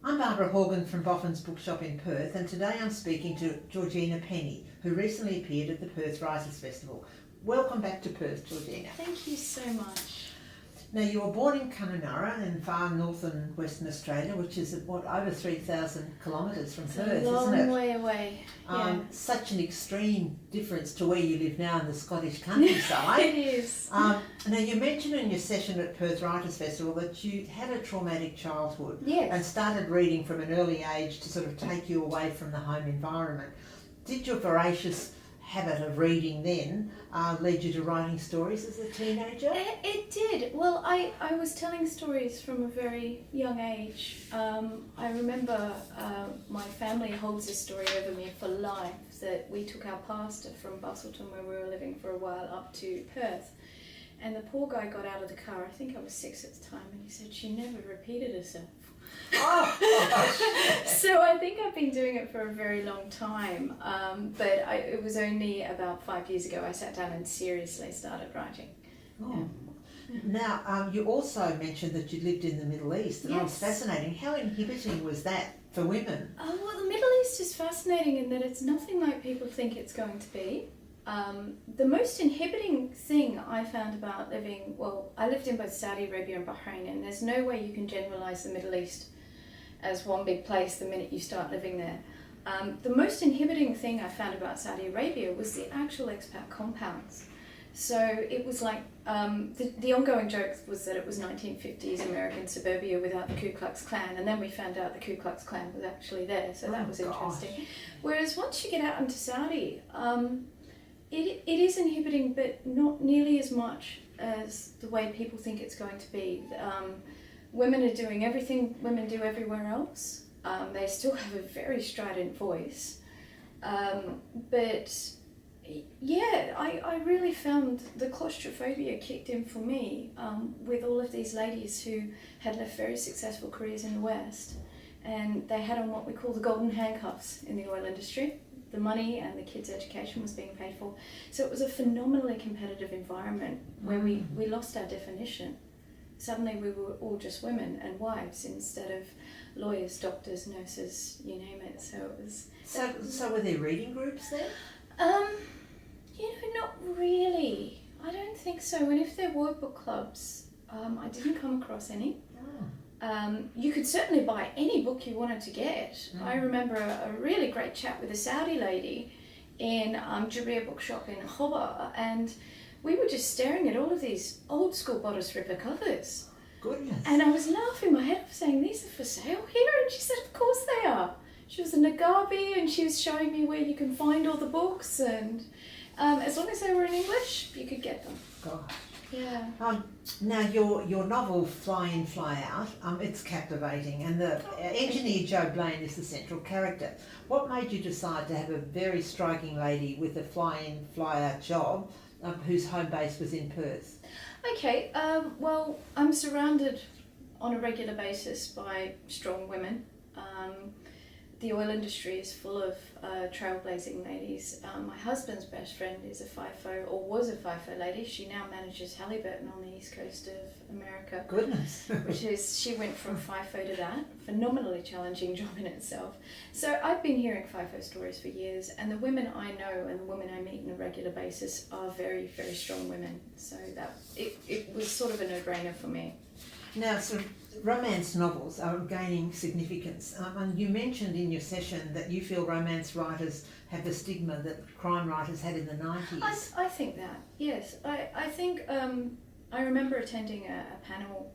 I'm Barbara Horgan from Boffins Bookshop in Perth, and today I'm speaking to Georgina Penney, who recently appeared at the Perth Writers' Festival. Welcome back to Perth, Georgina. Thank you so much. Now, you were born in Kununurra in far northern Western Australia, which is over 3,000 kilometres from Perth, isn't it? A long way away. Yeah. Such an extreme difference to where you live now in the Scottish countryside. It is. Now, you mentioned in your session at Perth Writers' Festival that you had a traumatic childhood. Yes. And started reading from an early age to sort of take you away from the home environment. Did your voracious habit of reading then lead you to writing stories as a teenager? It did. Well, I was telling stories from a very young age. I remember my family holds this story over me for life, that we took our pastor from Busselton, where we were living for a while, up to Perth. And the poor guy got out of the car, I think I was 6 at the time, and he said, "She never repeated herself." Oh, So I think I've been doing it for a very long time, but it was only about 5 years ago I sat down and seriously started writing. Oh. Now, you also mentioned that you lived in the Middle East, and that was fascinating. How inhibiting was that for women? Well, the Middle East is fascinating in that it's nothing like people think it's going to be. The most inhibiting thing I found about living, I lived in both Saudi Arabia and Bahrain, and there's no way you can generalise the Middle East as one big place the minute you start living there. The most inhibiting thing I found about Saudi Arabia was the actual expat compounds. So it was like, the ongoing joke was that it was 1950s American suburbia without the Ku Klux Klan, and then we found out the Ku Klux Klan was actually there, so that was interesting. Whereas once you get out into Saudi, it is inhibiting, but not nearly as much as the way people think it's going to be. Women are doing everything women do everywhere else. They still have a very strident voice. But yeah, I really found the claustrophobia kicked in for me with all of these ladies who had left very successful careers in the West, and they had on what we call the golden handcuffs in the oil industry. The money and the kids' education was being paid for. So it was a phenomenally competitive environment where we lost our definition. Suddenly we were all just women and wives instead of lawyers, doctors, nurses, you name it. So it was... So were there reading groups there? Not really. I don't think so. And if there were book clubs, I didn't come across any. You could certainly buy any book you wanted to get. I remember a really great chat with a Saudi lady in Georgina Bookshop in Horgan, and we were just staring at all of these old school bodice ripper covers. Goodness. And I was laughing my head off saying, "These are for sale here?" And she said, "Of course they are." She was a Nagabi and she was showing me where you can find all the books, and as long as they were in English, you could get them. Gosh. Yeah. Now, your novel Fly In, Fly Out, it's captivating, and the engineer Joe Blaine is the central character. What made you decide to have a very striking lady with a fly in, fly out job whose home base was in Perth? Okay, well, I'm surrounded on a regular basis by strong women. The oil industry is full of trailblazing ladies. My husband's best friend is a FIFO, or was a FIFO lady. She now manages Halliburton on the east coast of America. Goodness. She went from FIFO to that. Phenomenally challenging job in itself. So I've been hearing FIFO stories for years, and the women I know and the women I meet on a regular basis are very, very strong women. So it was sort of a no-brainer for me. Now, sort of romance novels are gaining significance. And you mentioned in your session that you feel romance writers have the stigma that crime writers had in the 90s. I think that, yes. I think, I remember attending a panel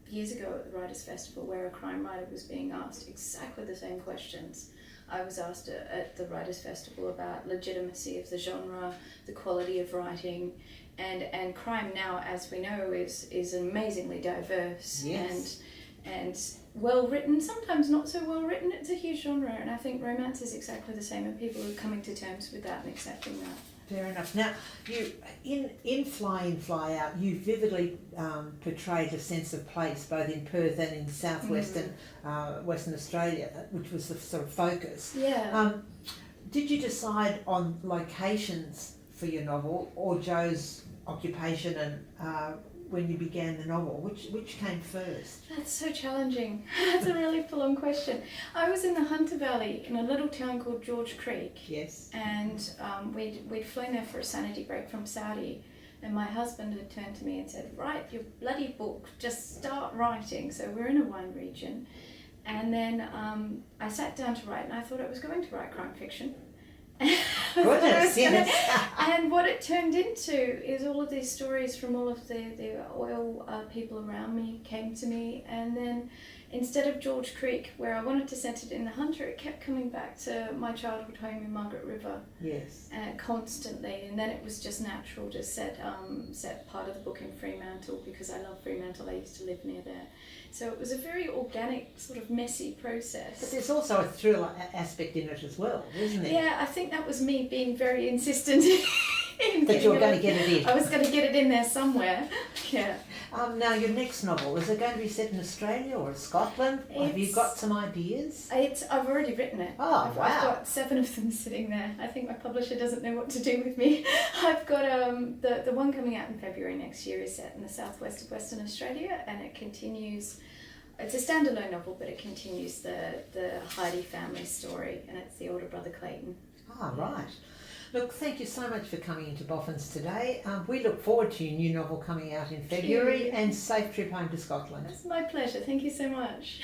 years ago at the Writers' Festival where a crime writer was being asked exactly the same questions I was asked at the Writers' Festival about legitimacy of the genre, the quality of writing, and crime now, as we know, is amazingly diverse. Yes. And well written, sometimes not so well written. It's a huge genre, and I think romance is exactly the same, and people are coming to terms with that and accepting that. Fair enough. Now, you in Fly In, Fly Out, you vividly portrayed a sense of place both in Perth and in southwestern Western Australia, which was the sort of focus. Yeah. Did you decide on locations for your novel, or Joe's occupation and when you began the novel? Which came first? That's so challenging. That's a really full-on question. I was in the Hunter Valley in a little town called George Creek. Yes. And we'd flown there for a sanity break from Saudi. And my husband had turned to me and said, write your bloody book, just start writing. So we're in a wine region. And then I sat down to write, and I thought I was going to write crime fiction. Goodness, yes. And what it turned into is all of these stories from all of the oil people around me came to me. And then instead of George Creek, where I wanted to set it in the Hunter, it kept coming back to my childhood home in Margaret River. Yes. Constantly, and then it was just natural to set part of the book in Fremantle because I love Fremantle. I used to live near there, so it was a very organic, sort of messy process. But there's also a thriller aspect in it as well, isn't there? Yeah, I think that was me being very insistent in that you're going to get it in. I was going to get it in there somewhere. Yeah. Now your next novel, is it going to be set in Australia or Scotland? Have you got some ideas? I've already written it. Oh, I've wow. got 7 of them sitting there. I think my publisher doesn't know what to do with me. I've got the one coming out in February next year is set in the southwest of Western Australia, and it continues. It's a standalone novel, but it continues the Heidi family story, and it's the older brother Clayton. Ah, right. Look, thank you so much for coming into Boffins today. We look forward to your new novel coming out in February, and safe trip home to Scotland. It's my pleasure. Thank you so much.